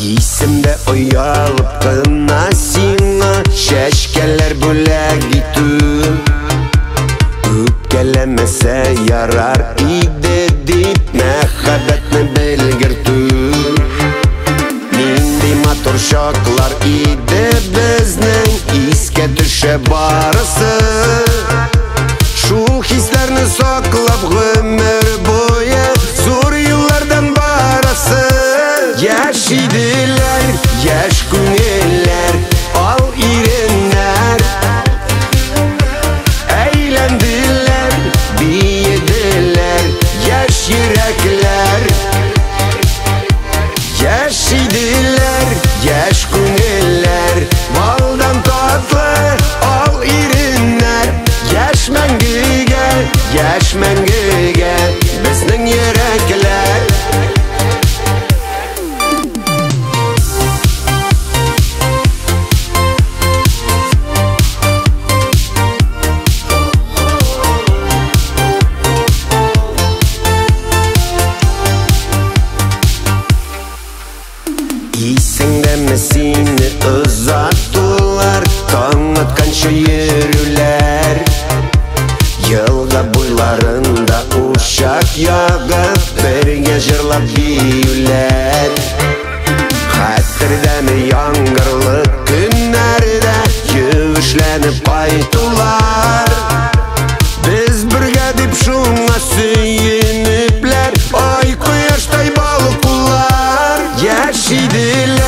Есімді ұялып қына сиңа шәшкелер бөләк иту Үпкелемесе ярар иде дип мәхәббәтне белгерту Нинди матур шаклар иде безнең искә төшә барысы Шул хисләрне саклап гомер буе зур еллардан барасы Яшь иделәр, яшь күңелләр, ал иреннәр Әйләнделәр, биеделәр, яшь йөрәкләр Яшь иделәр, яшь күңелләр, балдан татлы, ал иреннәр Яшь мәңгегә, безнең йөрәкләр Исеңдәме сине озатулар, таң атканчы йөрүләр Елга буйларында ушак ягып, бергә җырлап биюләр Хәтердәме яңгырлы көннәрдә юешләнеп кайтулар Без бергә дип шуңа сөенепләр, ай кояштай балкулар Яшь иделәр